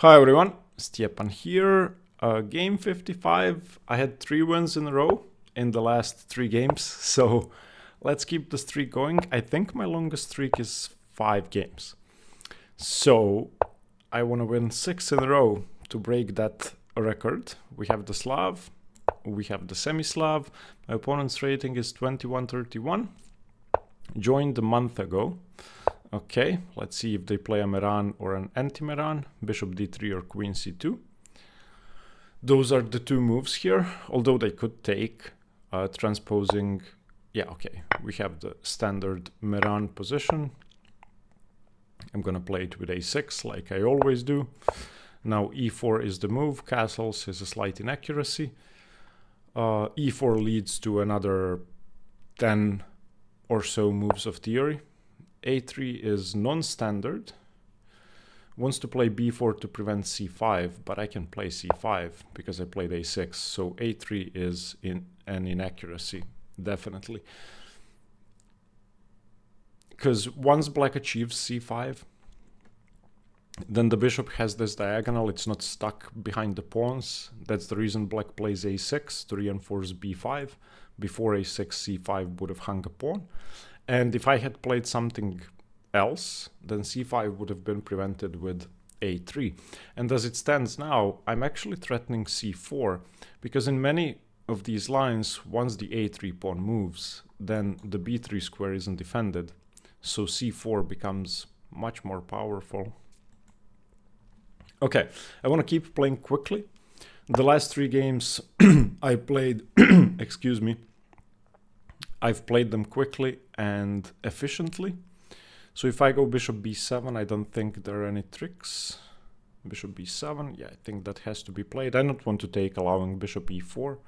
Hi everyone, Stepan here. Game 55. I had 3 wins in a row in the last 3 games, so let's keep the streak going. I think my longest streak is 5 games. So I want to win 6 in a row to break that record. We have the Slav, we have the semi-Slav. My opponent's rating is 2131. Joined a month ago. Okay, let's see if they play a Meran or an anti-Meran, bishop d3 or queen c2. Those are the 2 moves here, although they could take transposing. Yeah, okay, we have the standard Meran position. I'm gonna play it with a6 like I always do. Now e4 is the move, castles is a slight inaccuracy. E4 leads to another 10 or so moves of theory. A3 is non-standard. Wants to play b4 to prevent c5, but I can play c5 because I played a6. So a3 is an inaccuracy, definitely. Because once black achieves c5, then the bishop has this diagonal. It's not stuck behind the pawns. That's the reason black plays a6 to reinforce b5. Before a6, c5 would have hung a pawn. And if I had played something else, then c5 would have been prevented with a3. And as it stands now, I'm actually threatening c4, because in many of these lines, once the a3 pawn moves, then the b3 square isn't defended. So c4 becomes much more powerful. Okay, I want to keep playing quickly. The last 3 games I played, excuse me, I've played them quickly and efficiently. So if I go bishop b7, I don't think there are any tricks. Bishop b7, yeah, I think that has to be played. I don't want to take allowing bishop e4.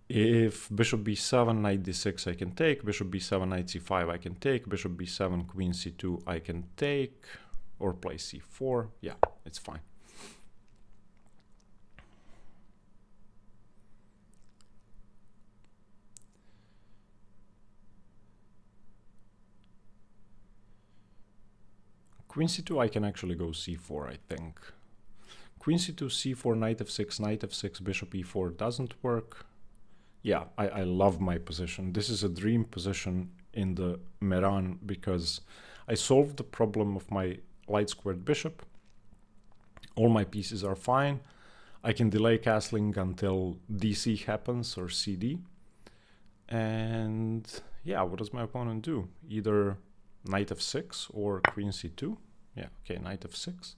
If bishop b7, knight d6, I can take. Bishop b7, knight c5, I can take. Bishop b7, queen c2, I can take. Or play c4. Yeah, it's fine. Queen c2, I can actually go c4, I think. Queen c2, c4, knight f6, bishop e4 doesn't work. Yeah, I love my position. This is a dream position in the Meran because I solved the problem of my light squared bishop. All my pieces are fine. I can delay castling until dc happens or cd. And yeah, what does my opponent do? Either knight f6 or queen c2. Yeah, okay, knight f6.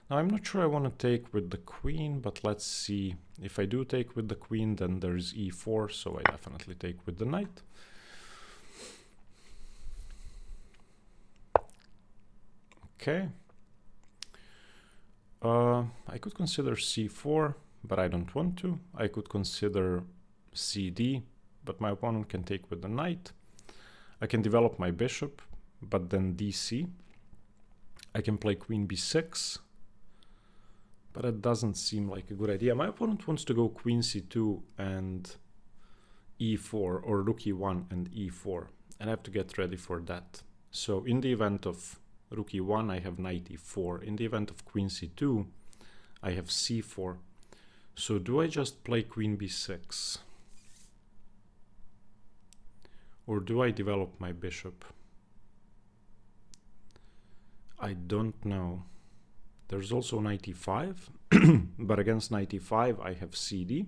Now I'm not sure I want to take with the queen, but let's see. If I do take with the queen, then there's e4, so I definitely take with the knight. Okay. I could consider c4, but I don't want to. I could consider cd, but my opponent can take with the knight. I can develop my bishop, but then dc. I can play queen b6, but it doesn't seem like a good idea. My opponent wants to go queen c2 and e4, or rook e1 and e4, and I have to get ready for that. So in the event of rook e1, I have knight e4. In the event of queen c2, I have c4. So do I just play queen b6? Or do I develop my bishop? I don't know. There's also knight e5, but against knight e5 I have cd.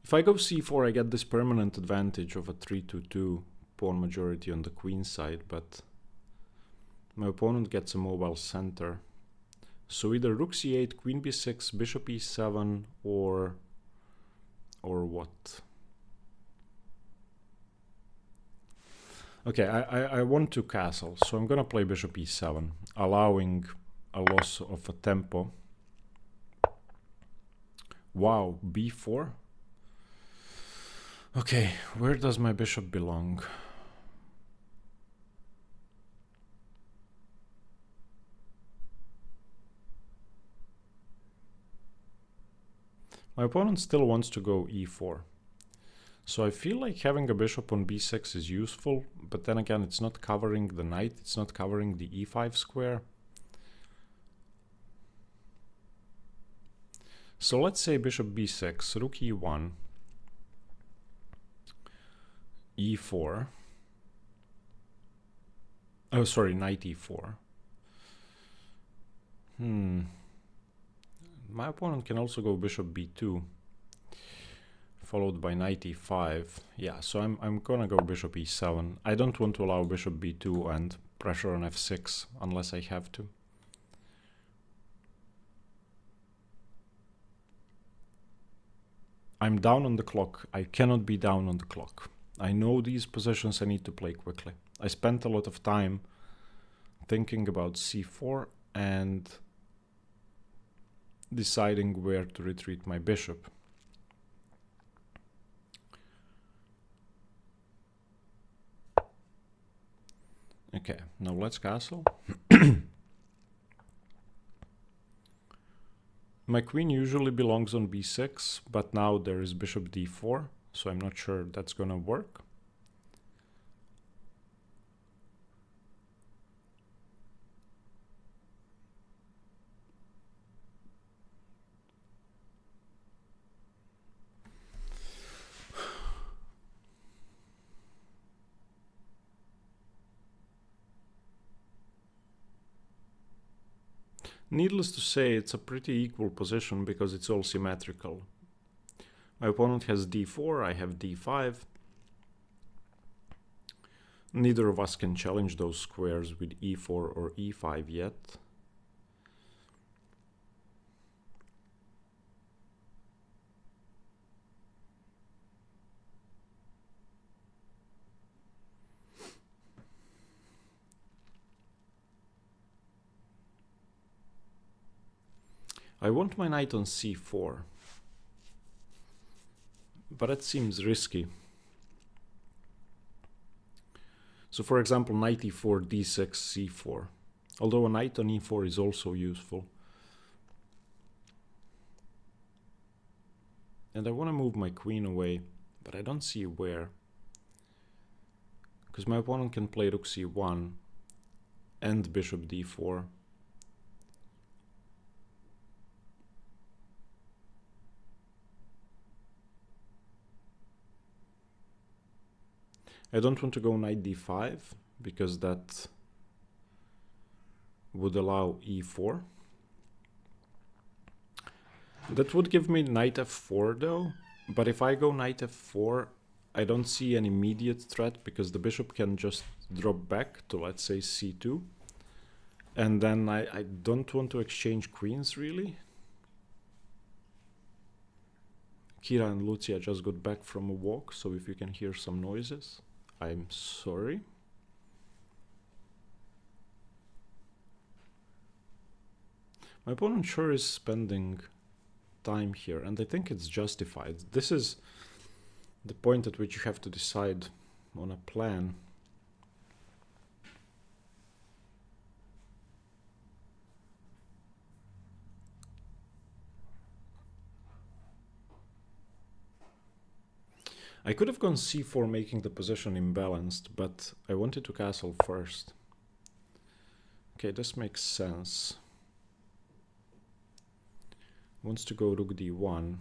If I go c4, I get this permanent advantage of a 3-2 pawn majority on the queen side, but my opponent gets a mobile center. So either rook c8, queen b6, bishop e7, or what? Okay, I want to castle, so I'm gonna play bishop e7, allowing a loss of a tempo. Wow, b4? Okay, where does my bishop belong? My opponent still wants to go e4. So I feel like having a bishop on b6 is useful, but then again, it's not covering the knight, it's not covering the e5 square. So let's say bishop b6, rook e1, e4. Oh, sorry, knight e4. My opponent can also go bishop b2, followed by knight e5. Yeah, so I'm gonna go bishop e7. I don't want to allow bishop b2 and pressure on f6 unless I have to. I'm down on the clock. I cannot be down on the clock. I know these positions I need to play quickly. I spent a lot of time thinking about c4 and deciding where to retreat my bishop. Okay, now let's castle. My queen usually belongs on b6, but now there is bishop d4, so I'm not sure that's gonna work. Needless to say, it's a pretty equal position because it's all symmetrical. My opponent has d4, I have d5. Neither of us can challenge those squares with e4 or e5 yet. I want my knight on c4, but it seems risky. So for example, knight e4, d6, c4. Although a knight on e4 is also useful. And I want to move my queen away, but I don't see where. Because my opponent can play rook c1 and bishop d4. I don't want to go knight d5 because that would allow e4. That would give me knight f4 though, but if I go knight f4, I don't see an immediate threat because the bishop can just drop back to, let's say, c2. And then I don't want to exchange queens really. Kira and Lucia just got back from a walk, so if you can hear some noises, I'm sorry. My opponent sure is spending time here, and I think it's justified. This is the point at which you have to decide on a plan. I could have gone c4, making the position imbalanced, but I wanted to castle first. Okay, this makes sense. Wants to go rook d1.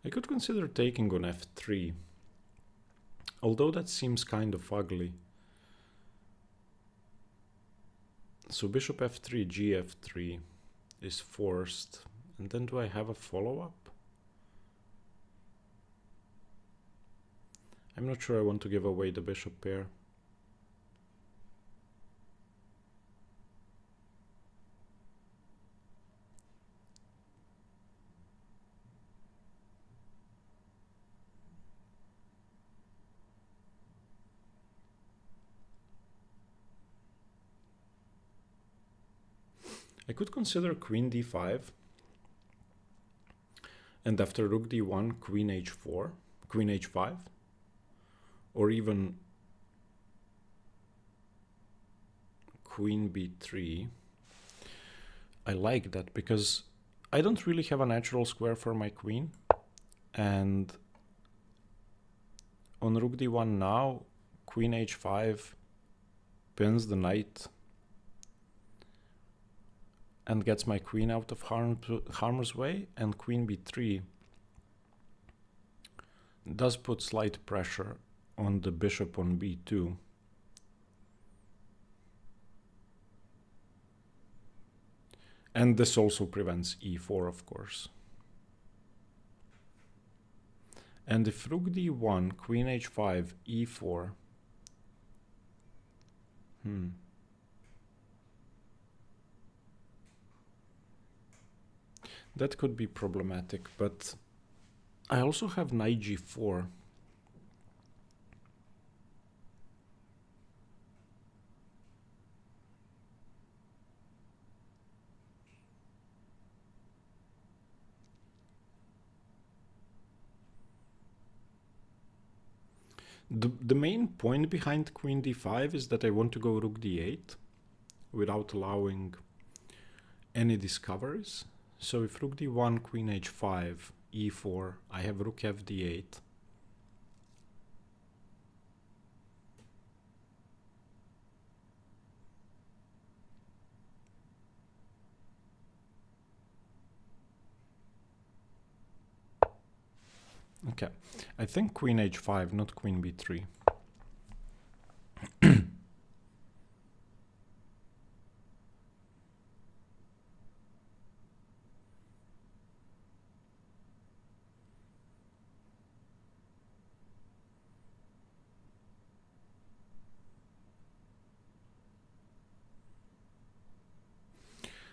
I could consider taking on f3, although that seems kind of ugly. So bishop f3, gf3 is forced, and then do I have a follow-up? I'm not sure I want to give away the bishop pair. I could consider queen d5, and after rook d1, queen h4, queen h5, or even queen b3. I like that because I don't really have a natural square for my queen, and on rook d1 now, queen h5 pins the knight and gets my queen out of harm's way, and queen b3 does put slight pressure on the bishop on b2. And this also prevents e4, of course. And if rook d1, queen h5, e4, that could be problematic, but I also have knight g4. The main point behind queen d5 is that I want to go rook d8 without allowing any discoveries. So if rook d1, queen h5, e4, I have rook f d8. Okay, I think queen h5, not queen b3.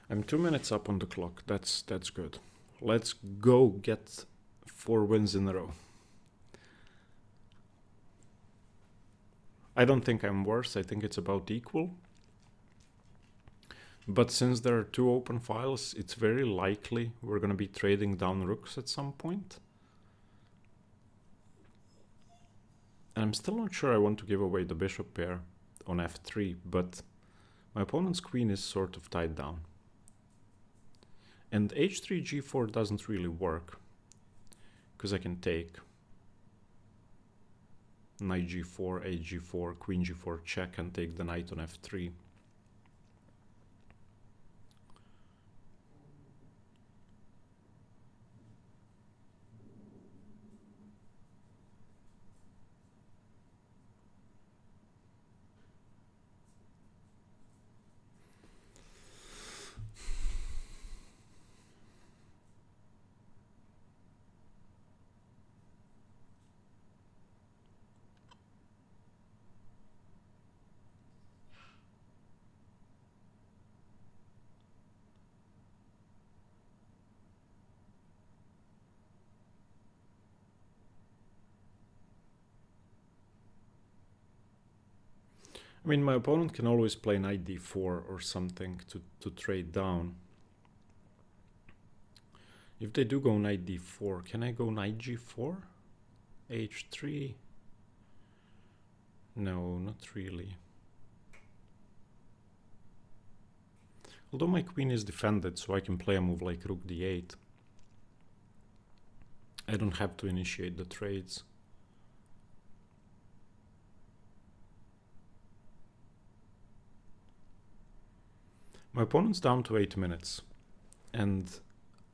I'm 2 minutes up on the clock. That's good. Let's go get 4 wins in a row. I don't think I'm worse. I think it's about equal. But since there are 2 open files, it's very likely we're going to be trading down rooks at some point. And I'm still not sure I want to give away the bishop pair on f3, but my opponent's queen is sort of tied down. And h3, g4 doesn't really work, because I can take knight g4, h4, queen g4 check, and take the knight on f3. I mean, my opponent can always play knight d4 or something to trade down. If they do go knight d4, can I go knight g4? h3? No, not really. Although my queen is defended, so I can play a move like rook d8. I don't have to initiate the trades. My opponent's down to 8 minutes, and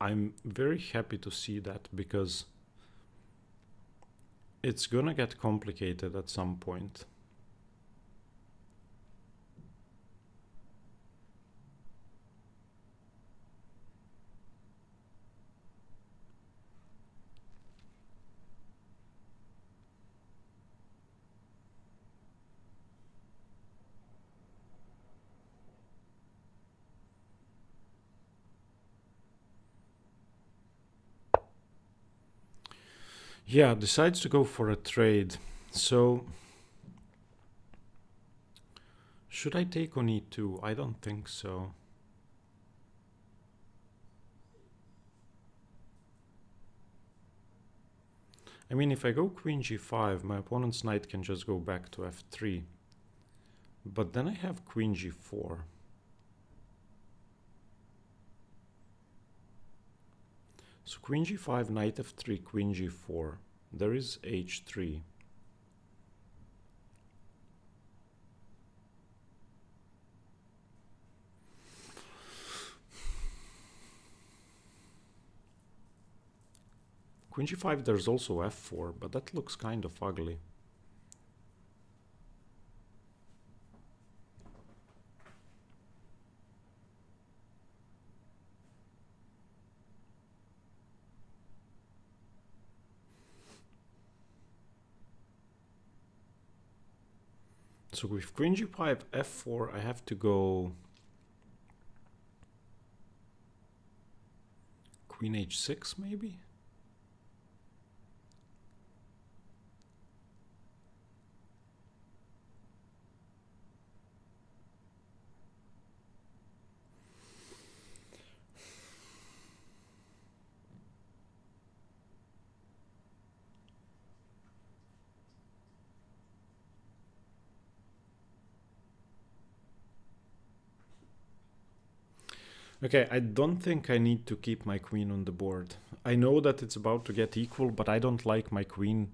I'm very happy to see that because it's gonna get complicated at some point. Yeah, decides to go for a trade. So should I take on e2? I don't think so. I mean, if I go queen g5, my opponent's knight can just go back to f3. But then I have queen g4. So queen g5, knight f3, queen g4. There is h3. Queen g5, there's also f4, but that looks kind of ugly. So with queen g5, f4, I have to go queen h6 maybe? Okay, I don't think I need to keep my queen on the board. I know that it's about to get equal, but I don't like my queen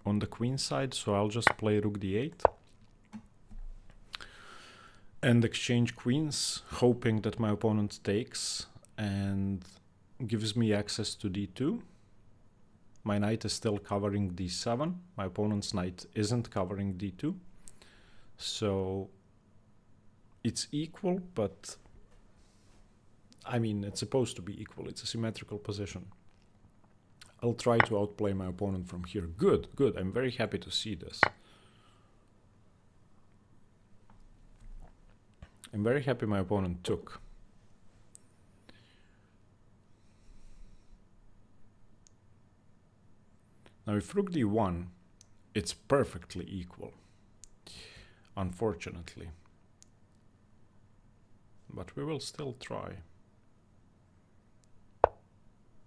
on the queen side, so I'll just play rook d8 and exchange queens, hoping that my opponent takes and gives me access to d2. My knight is still covering d7. My opponent's knight isn't covering d2. So it's equal, but I mean, it's supposed to be equal. It's a symmetrical position. I'll try to outplay my opponent from here. Good, good. I'm very happy to see this. I'm very happy my opponent took. Now, if rook d1, it's perfectly equal, unfortunately. But we will still try.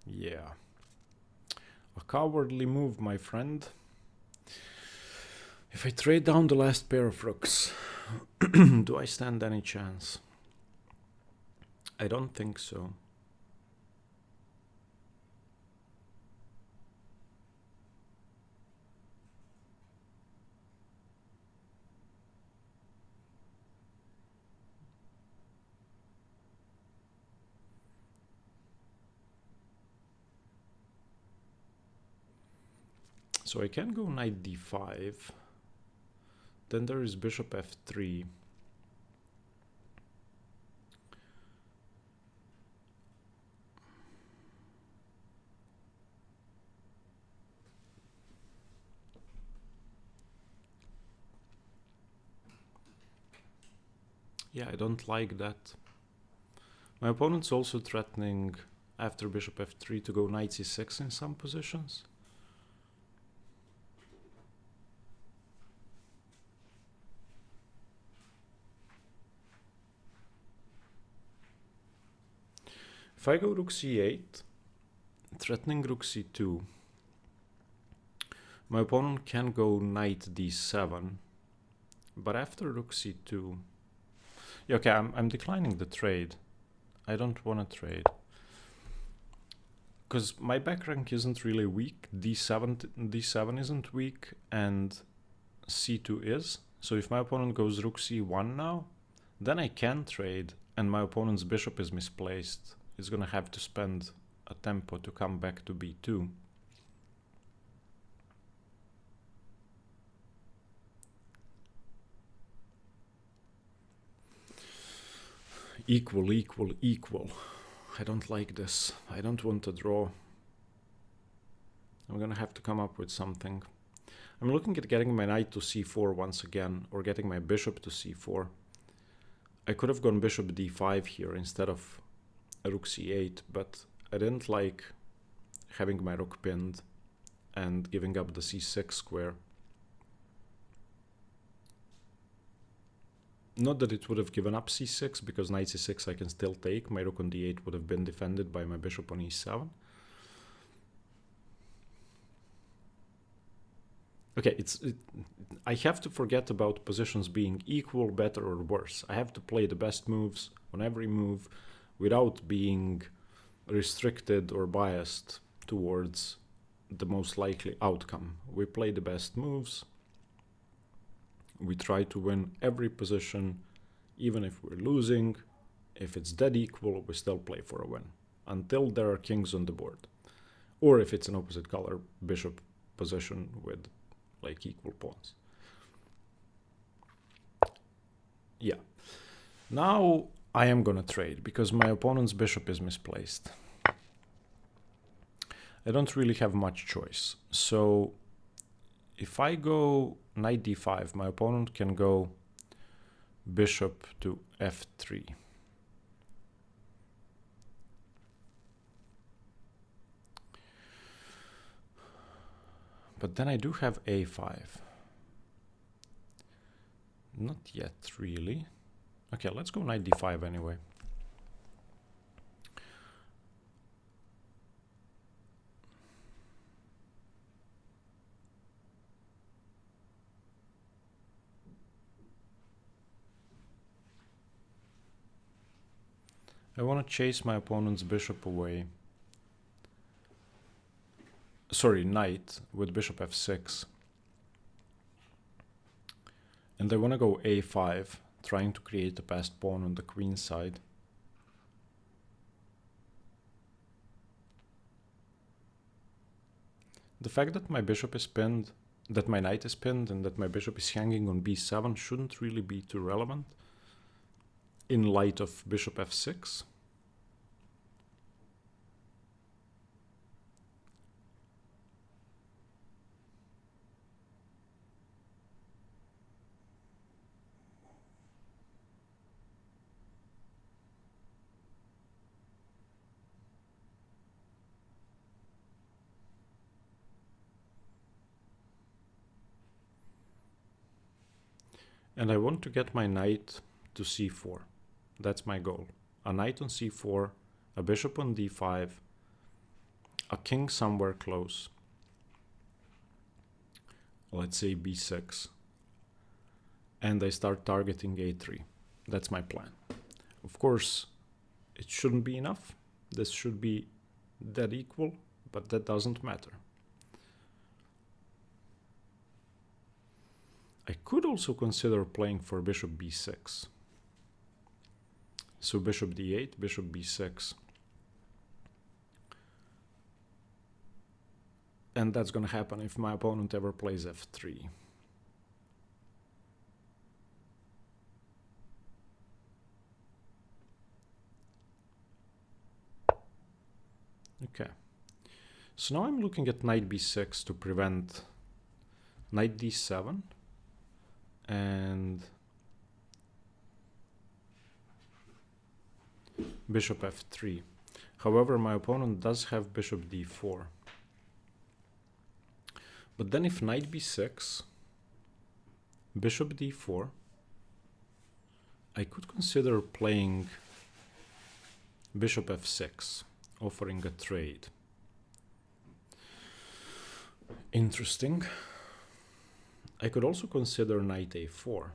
Yeah. A cowardly move, my friend. If I trade down the last pair of rooks, do I stand any chance? I don't think so. So I can go knight d5. Then there is bishop f3. Yeah, I don't like that. My opponent's also threatening after bishop f3 to go knight c6 in some positions. If I go rook c8, threatening rook c2, my opponent can go knight d7, but after rook c2, yeah, okay, I'm declining the trade. I don't want to trade. Because my back rank isn't really weak, d7 isn't weak, and c2 is. So if my opponent goes rook c1 now, then I can trade, and my opponent's bishop is misplaced. He's gonna have to spend a tempo to come back to b2. Equal, equal, equal. I don't like this. I don't want to draw. I'm gonna have to come up with something. I'm looking at getting my knight to c4 once again, or getting my bishop to c4. I could have gone bishop d5 here instead of rook c8, but I didn't like having my rook pinned and giving up the c6 square. Not that it would have given up c6, because knight c6 I can still take. My rook on d8 would have been defended by my bishop on e7. Okay, I have to forget about positions being equal, better, or worse. I have to play the best moves on every move without being restricted or biased towards the most likely outcome. We play the best moves. We try to win every position, even if we're losing. If it's dead equal, we still play for a win until there are kings on the board. Or if it's an opposite color bishop position with like equal pawns. Yeah. Now I am gonna trade because my opponent's bishop is misplaced. I don't really have much choice. So if I go knight d5, my opponent can go bishop to f3. But then I do have a5. Not yet, really. Okay, let's go knight d5 anyway. I want to chase my opponent's bishop away. Sorry, knight with bishop f6. And I want to go a5, trying to create a passed pawn on the queen side. The fact that my bishop is pinned, that my knight is pinned, and that my bishop is hanging on b7 shouldn't really be too relevant in light of bishop f6. And I want to get my knight to c4. That's my goal. A knight on c4, a bishop on d5, a king somewhere close. Let's say b6. And I start targeting a3. That's my plan. Of course, it shouldn't be enough. This should be dead equal, but that doesn't matter. I could also consider playing for bishop b6. So bishop d8, bishop b6. And that's going to happen if my opponent ever plays f3. Okay. So now I'm looking at knight b6 to prevent knight d7 and bishop f3. However, my opponent does have bishop d4. But then if knight b6, bishop d4, I could consider playing bishop f6, offering a trade. Interesting. I could also consider knight a4.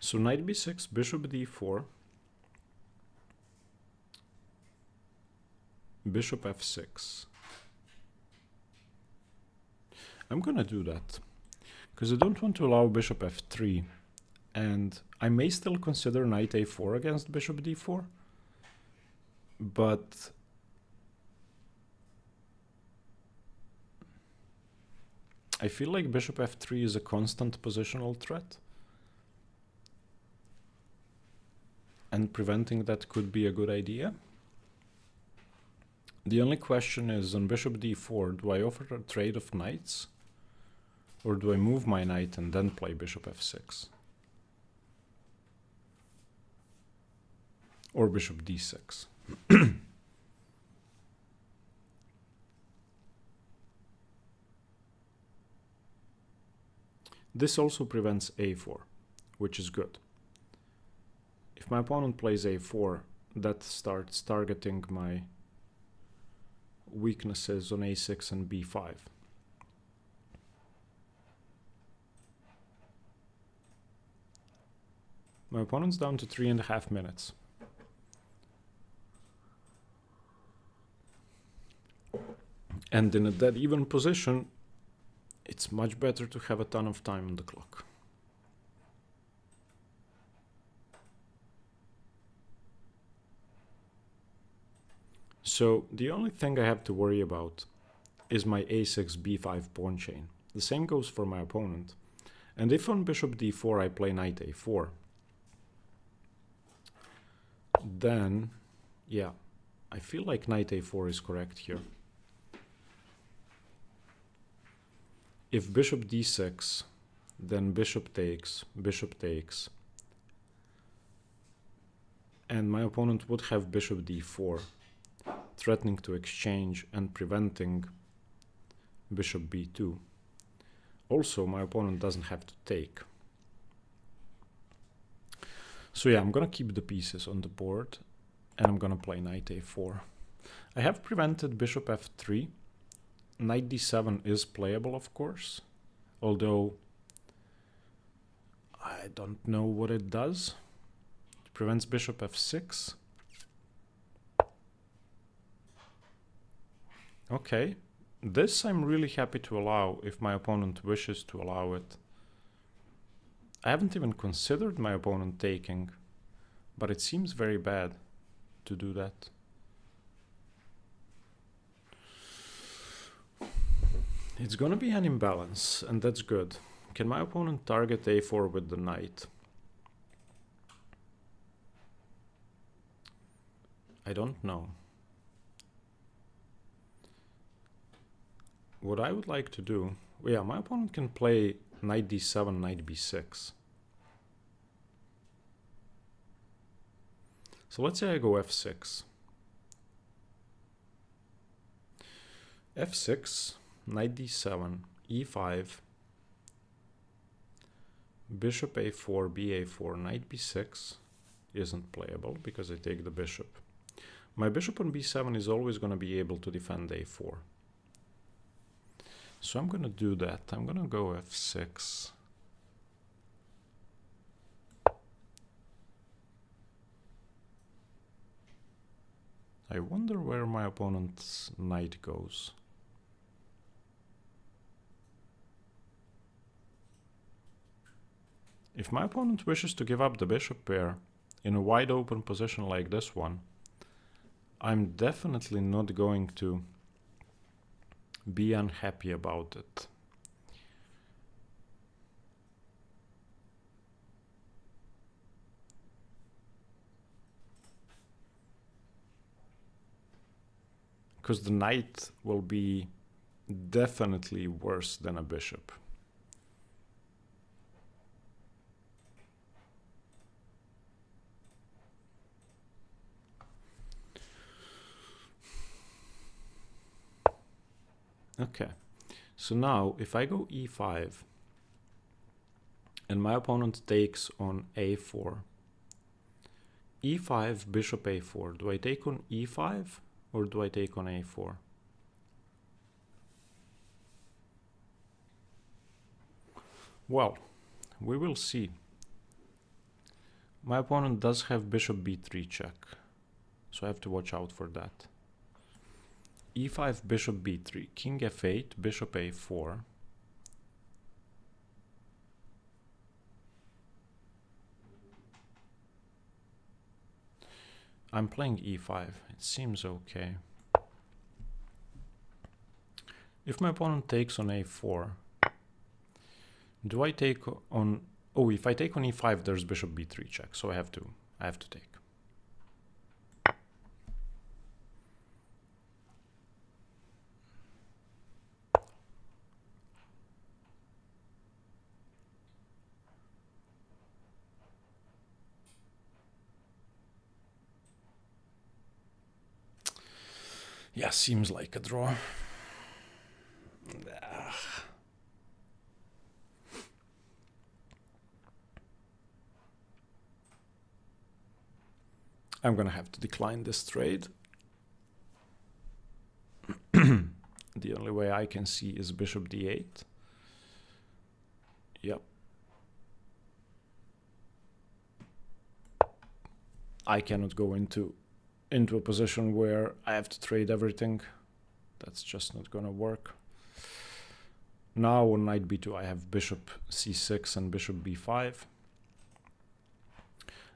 So knight b6, bishop d4, bishop f6. I'm gonna do that because I don't want to allow bishop f3, and I may still consider knight a4 against bishop d4, but I feel like bishop f3 is a constant positional threat. and preventing that could be a good idea. The only question is, on bishop d4, do I offer a trade of knights? Or do I move my knight and then play bishop f6? Or bishop d6? This also prevents a4, which is good. If my opponent plays a4, that starts targeting my weaknesses on a6 and b5. My opponent's down to 3.5 minutes. And in a dead even position, it's much better to have a ton of time on the clock. So the only thing I have to worry about is my a6 b5 pawn chain. The same goes for my opponent. And if on bishop d4 I play knight a4, then, yeah, I feel like knight a4 is correct here. If bishop d6, then bishop takes, and my opponent would have bishop d4, threatening to exchange and preventing bishop b2. Also, my opponent doesn't have to take. So yeah, I'm gonna keep the pieces on the board, and I'm gonna play knight a4. I have prevented bishop f3. Knight d7 is playable, of course, although I don't know what it does. It prevents bishop f6. Okay, this I'm really happy to allow if my opponent wishes to allow it. I haven't even considered my opponent taking, but it seems very bad to do that. It's gonna be an imbalance, and that's good. Can my opponent target a4 with the knight? I don't know. What I would like to do... Yeah, my opponent can play knight d7, knight b6. So let's say I go f6. f6, knight d7, e5, bishop a4, ba4, knight b6 isn't playable because I take the bishop. My bishop on b7 is always going to be able to defend a4. So I'm going to do that. I'm going to go f6. I wonder where my opponent's knight goes. If my opponent wishes to give up the bishop pair in a wide open position like this one, I'm definitely not going to be unhappy about it. Because the knight will be definitely worse than a bishop. Okay, so now if I go e5 and my opponent takes on a4, e5, bishop a4, do I take on e5 or do I take on a4? Well, we will see. My opponent does have bishop b3 check, so I have to watch out for that. e5, bishop b3, king f8, bishop a4. I'm playing e5, it seems okay. If my opponent takes on a4, do I take on... Oh, if I take on e5, there's bishop b3 check, so I have to take. Yeah, seems like a draw. I'm gonna have to decline this trade. The only way I can see is bishop d8. Yep. I cannot go into a position where I have to trade everything. That's just not gonna work. Now on knight b2 I have bishop c6 and bishop b5.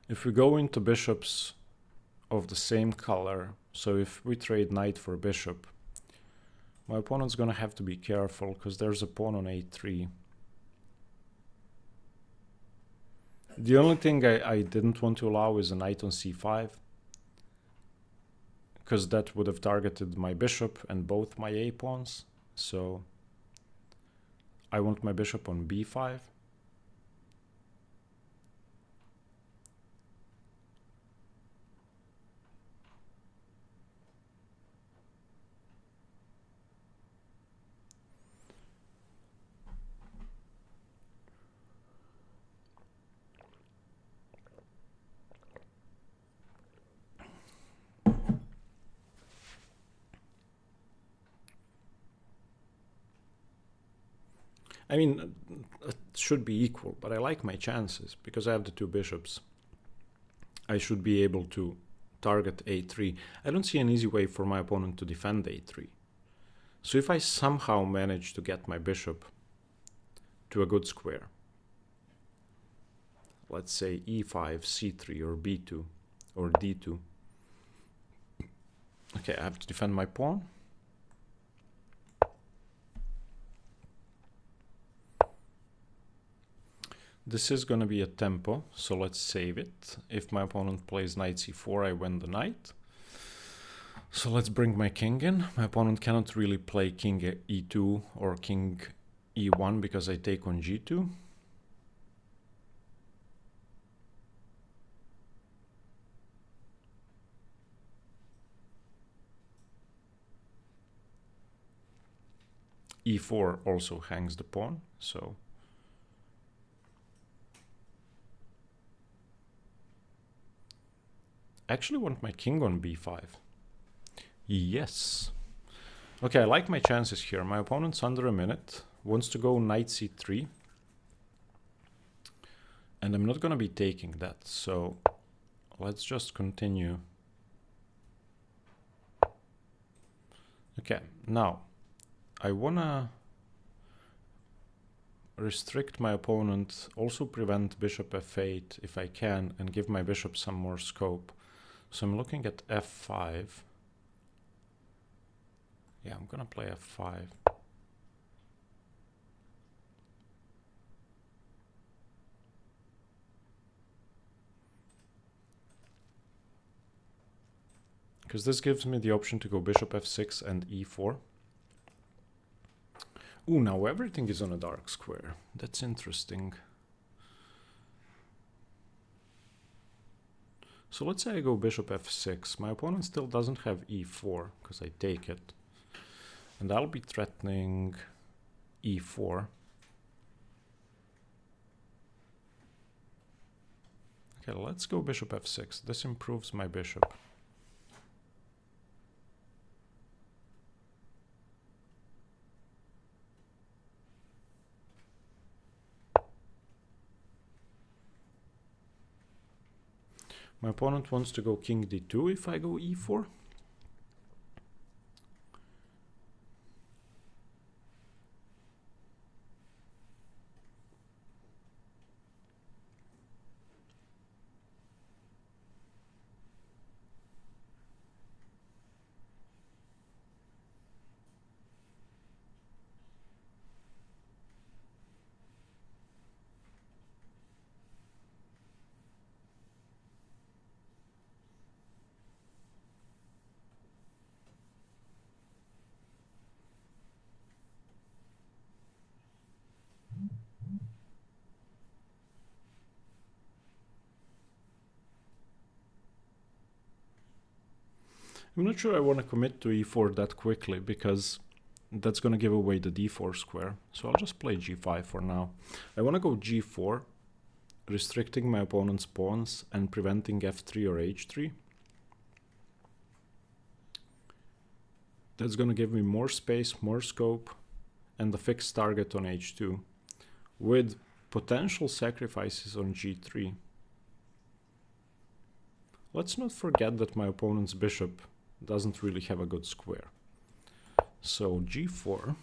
If we go into bishops of the same color, so if we trade knight for bishop, my opponent's gonna have to be careful because there's a pawn on a3. The only thing I didn't want to allow is a knight on c5, because that would have targeted my bishop and both my a pawns. So I want my bishop on b5. I mean, it should be equal, but I like my chances because I have the two bishops. I should be able to target a3. I don't see an easy way for my opponent to defend a3. So if I somehow manage to get my bishop to a good square, let's say e5, c3, or b2, or d2. Okay, I have to defend my pawn. This is going to be a tempo, so let's save it. If my opponent plays knight c4, I win the knight. So let's bring my king in. My opponent cannot really play king e2 or king e1 because I take on g2. e4 also hangs the pawn, so I actually want my king on b5. Yes. Okay, I like my chances here. My opponent's under a minute, wants to go knight c3. And I'm not going to be taking that, so let's just continue. Okay, now I want to restrict my opponent, also prevent bishop f8 if I can, and give my bishop some more scope. So I'm looking at f5. Yeah, I'm gonna play f5. Because this gives me the option to go bishop f6 and e4. Ooh, now everything is on a dark square. That's interesting. So let's say I go bishop f6. My opponent still doesn't have e4 because I take it. And I'll be threatening e4. Okay, let's go bishop f6. This improves my bishop. My opponent wants to go king d2 if I go e4. I'm not sure I want to commit to e4 that quickly because that's going to give away the d4 square. So I'll just play g5 for now. I want to go g4, restricting my opponent's pawns and preventing f3 or h3. That's going to give me more space, more scope, and a fixed target on h2, with potential sacrifices on g3. Let's not forget that my opponent's bishop doesn't really have a good square. So g4.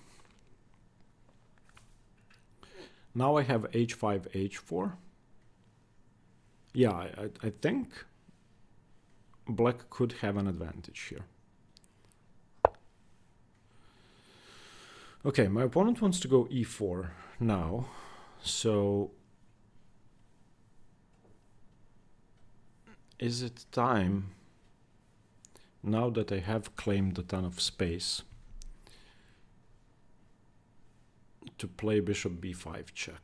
Now I have h5, h4. Yeah, I think black could have an advantage here. Okay, my opponent wants to go e4 now, so is it time, now that I have claimed a ton of space, to play bishop b5 check?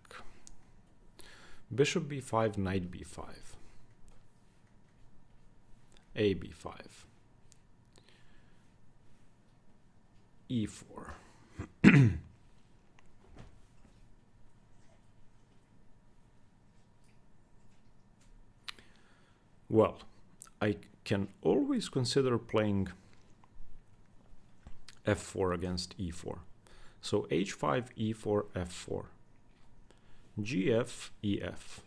Bishop b5, knight b5, a b5, e4. Well, I can always consider playing f4 against e4. So h5, e4, f4. gf, ef.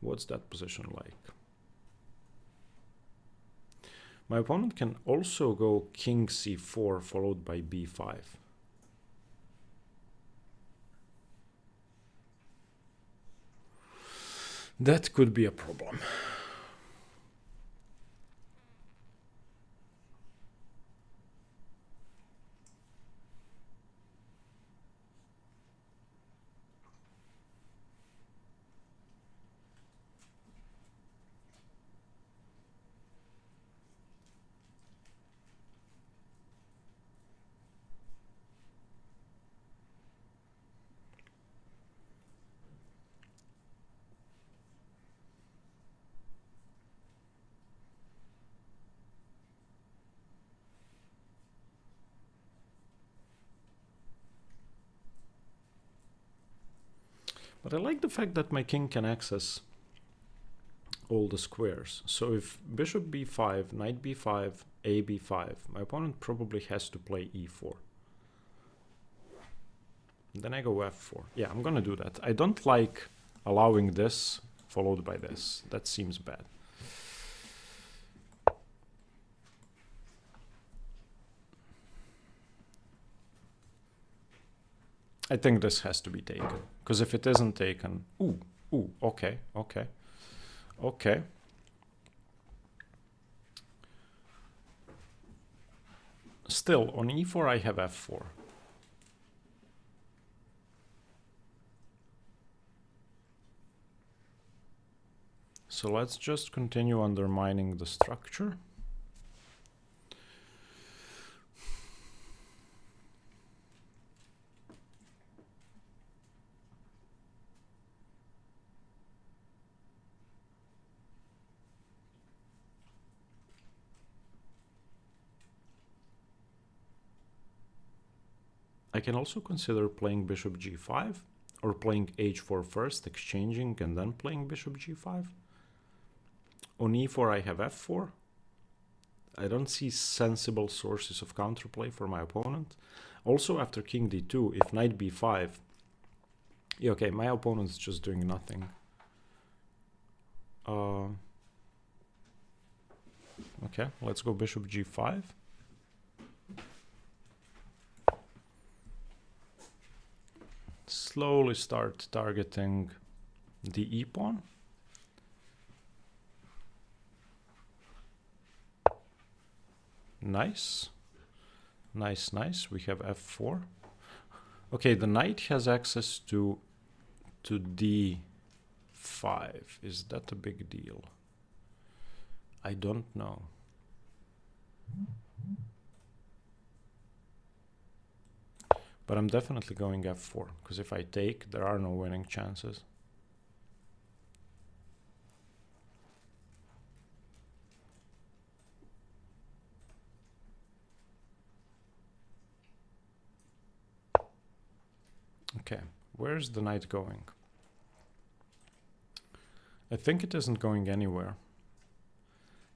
What's that position like? My opponent can also go king c4 followed by b5. That could be a problem. But I like the fact that my king can access all the squares. So if bishop b5, knight b5, a b5, my opponent probably has to play e4. Then I go f4. Yeah, I'm gonna do that. I don't like allowing this followed by this. That seems bad. I think this has to be taken, because if it isn't taken, okay. Still, on e4 I have f4. So let's just continue undermining the structure. I can also consider playing bishop g5, or playing h4 first, exchanging, and then playing bishop g5. On e4 I have f4. I don't see sensible sources of counterplay for my opponent. Also after king d2, if knight b5, yeah, okay, my opponent's just doing nothing. Okay, let's go bishop g5. Slowly start targeting the e-pawn. Nice. Nice, nice. We have f4. Okay, the knight has access to d5. Is that a big deal? I don't know. But I'm definitely going f4, because if I take, there are no winning chances. Okay, where's the knight going? I think it isn't going anywhere.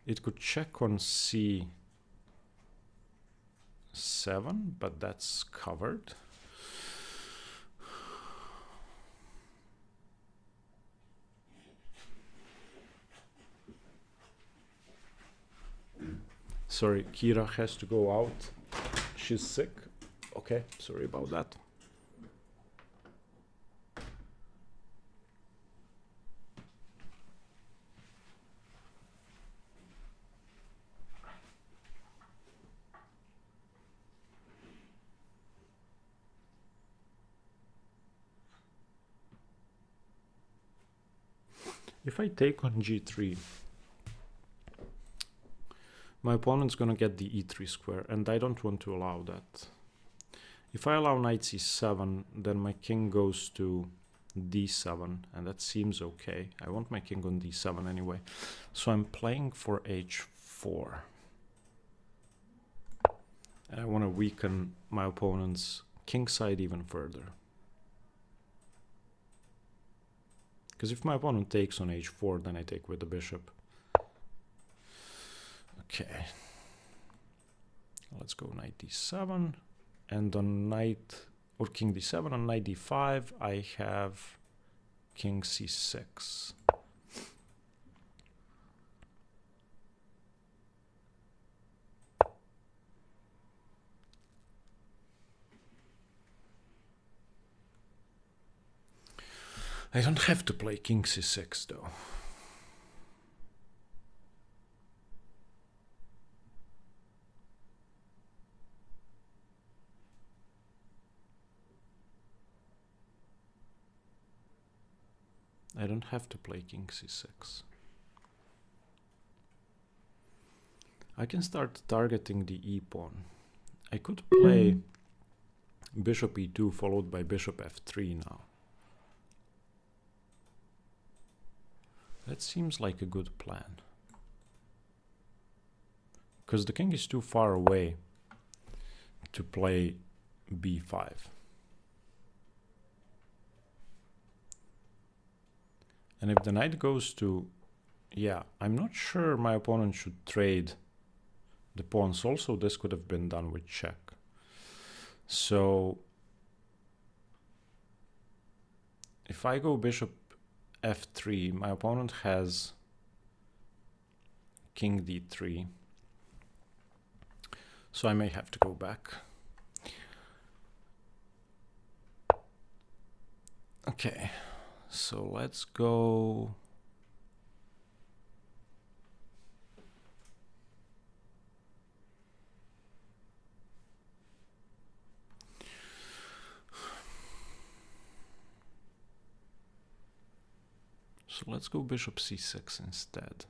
It could check on c7, but that's covered. Sorry, Kira has to go out. She's sick. Okay, sorry about that. If I take on g3, my opponent's gonna get the e3 square, and I don't want to allow that. If I allow knight c7, then my king goes to d7, and that seems okay. I want my king on d7 anyway. So I'm playing for h4. And I want to weaken my opponent's king side even further. Because if my opponent takes on h4, then I take with the bishop. Okay. Let's go knight d7. And on knight, or king d7, on knight d5, I have king c6. I don't have to play king c6 though. I don't have to play king c6. I can start targeting the e-pawn. I could play bishop e2 followed by bishop f3 now. That seems like a good plan. Because the king is too far away to play b5. And if the knight goes to... Yeah, I'm not sure my opponent should trade the pawns. Also, this could have been done with check. So if I go bishop f3, my opponent has king d3. So I may have to go back. Okay, so let's go... So let's go bishop c6 instead.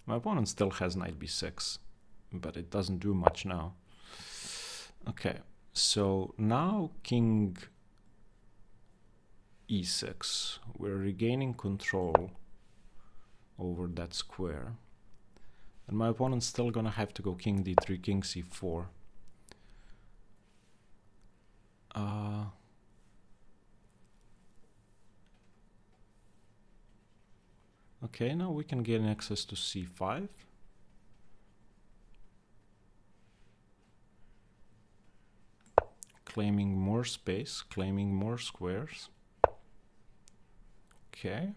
My opponent still has knight b6, but it doesn't do much now. Okay, so now king e6. We're regaining control over that square. And my opponent's still gonna have to go king d3, king c4. Okay, now we can gain access to c5. Claiming more space, claiming more squares. Okay.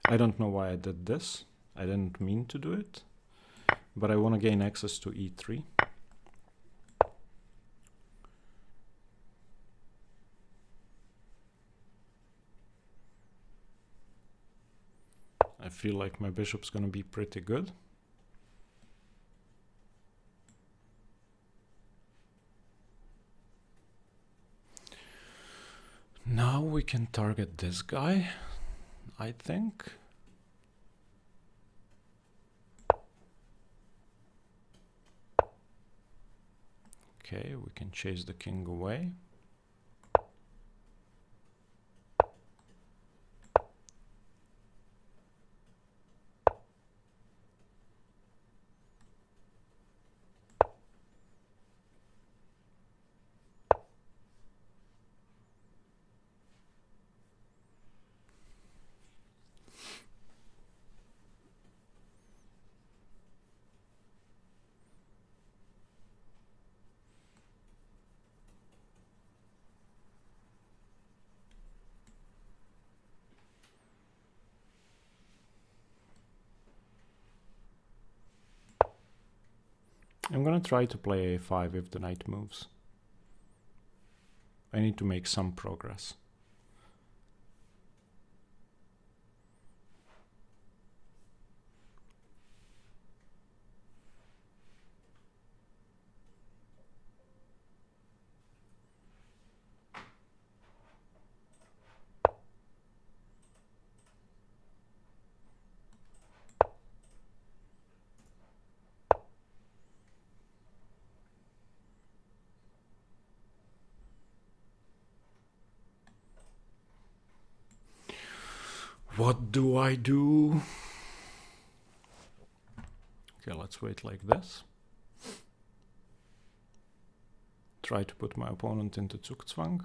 I don't know why I did this. I didn't mean to do it, but I want to gain access to e3. I feel like my bishop's going to be pretty good. Now we can target this guy, I think. Okay, we can chase the king away. I'm gonna try to play a5 if the knight moves. I need to make some progress. What do I do? Okay, let's wait like this. Try to put my opponent into Zugzwang.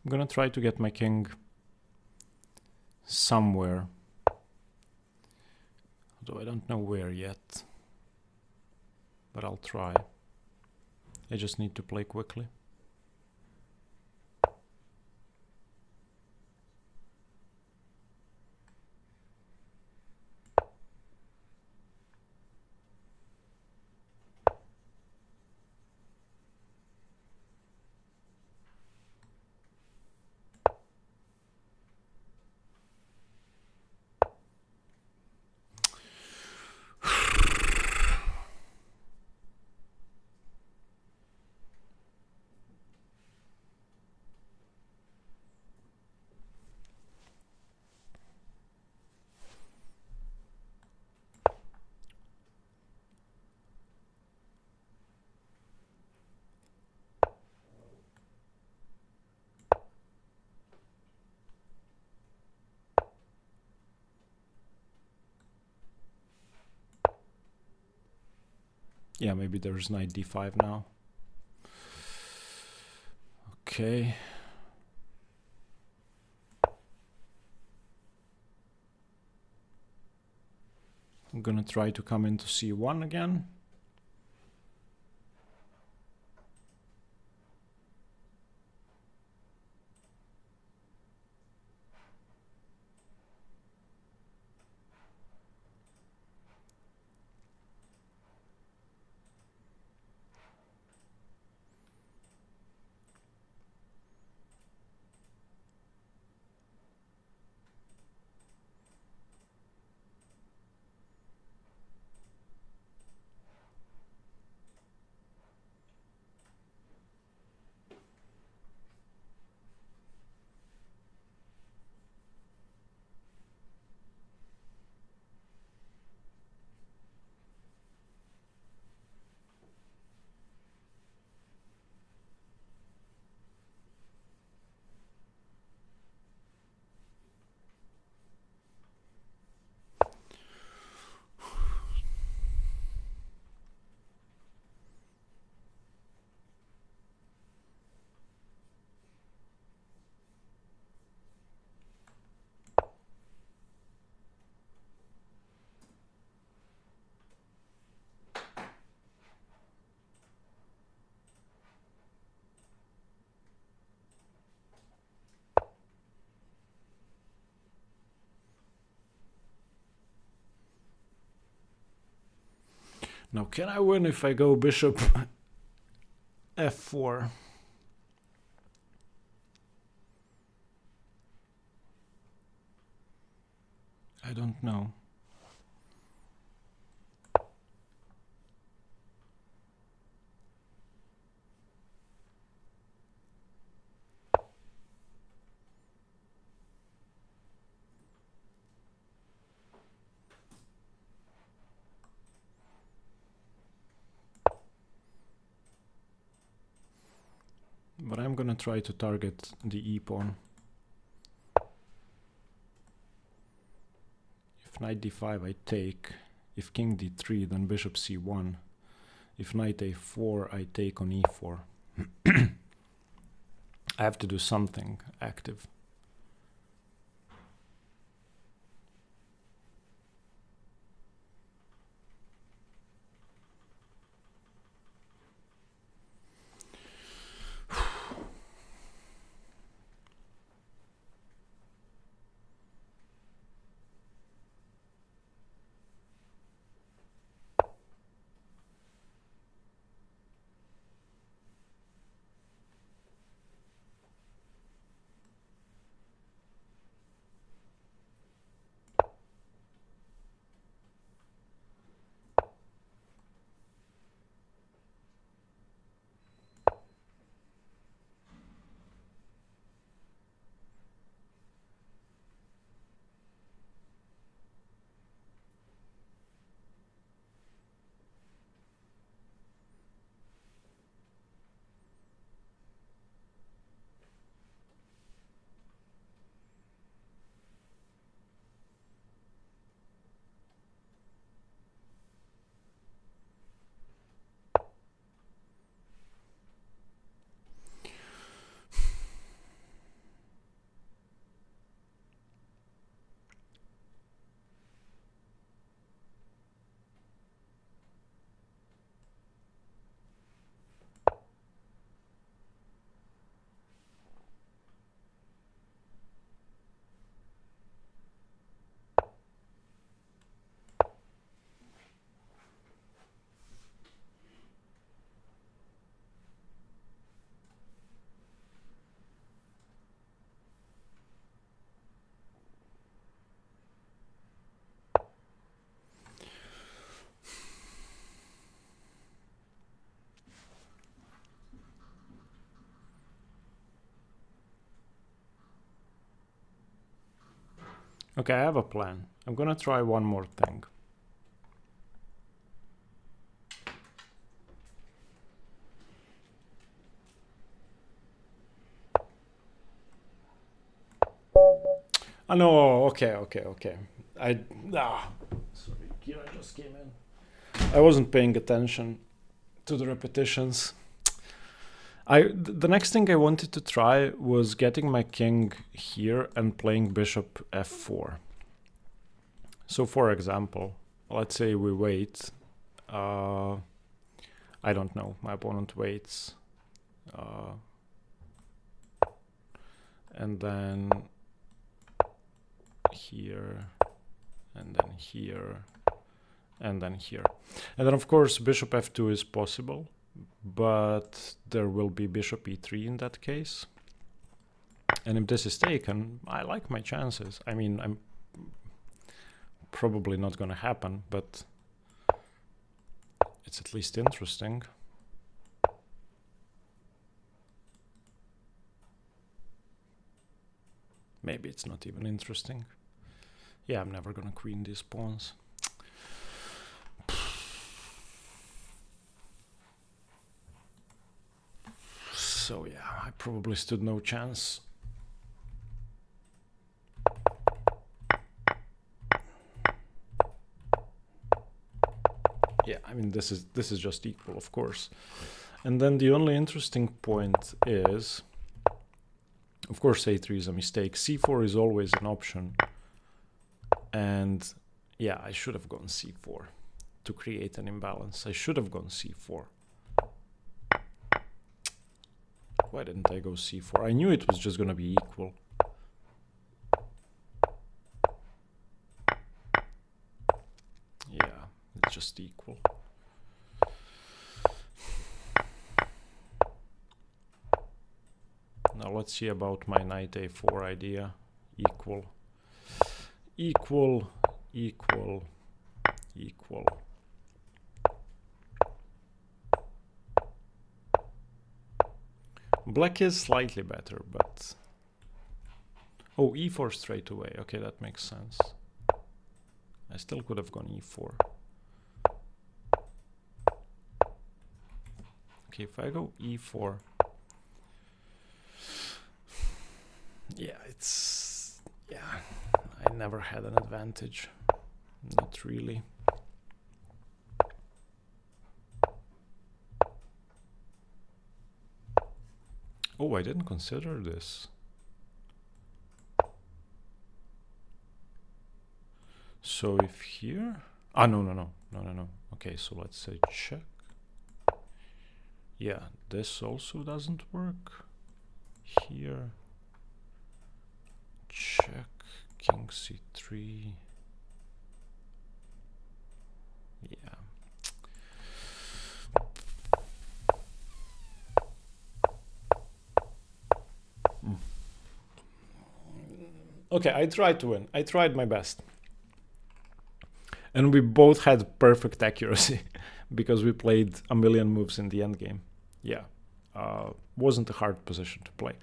I'm gonna try to get my king somewhere, although I don't know where yet, but I'll try. I just need to play quickly. Yeah, maybe there's knight d5 now. Okay. I'm gonna try to come into c1 again. Now, can I win if I go bishop f4? I don't know. But I'm gonna try to target the e-pawn. If knight d5, I take. If king d3, then bishop c1. If knight a4, I take on e4. I have to do something active. Okay, I have a plan. I'm gonna try one more thing. Oh no, okay. Sorry, Kira just came in. I wasn't paying attention to the repetitions. The next thing I wanted to try was getting my king here and playing bishop f4. So for example, let's say we wait. I don't know, my opponent waits. And then here, and then here, and then here. And then of course bishop f2 is possible, but there will be bishop e3 in that case. And if this is taken, I like my chances. I mean, I'm probably not gonna happen, but it's at least interesting. Maybe it's not even interesting. Yeah, I'm never gonna queen these pawns. So yeah, I probably stood no chance. Yeah, I mean this is just equal, of course. And then the only interesting point is, of course, a3 is a mistake. c4 is always an option. And yeah, I should have gone c4 to create an imbalance. I should have gone c4. Why didn't I go c4? I knew it was just going to be equal. Yeah, it's just equal. Now let's see about my knight a4 idea. Equal, equal, equal, equal. Black is slightly better, but... Oh, e4 straight away. Okay, that makes sense. I still could have gone e4. Okay, if I go e4... Yeah, it's... Yeah, I never had an advantage. Not really. Oh, I didn't consider this. So if here... Ah, no. Okay, so let's say check. Yeah, this also doesn't work. Here. Check. King c3. Yeah. Okay, I tried to win. I tried my best. And we both had perfect accuracy because we played a million moves in the endgame. Yeah, wasn't a hard position to play.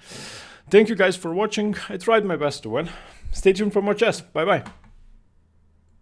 Thank you guys for watching. I tried my best to win. Stay tuned for more chess. Bye bye.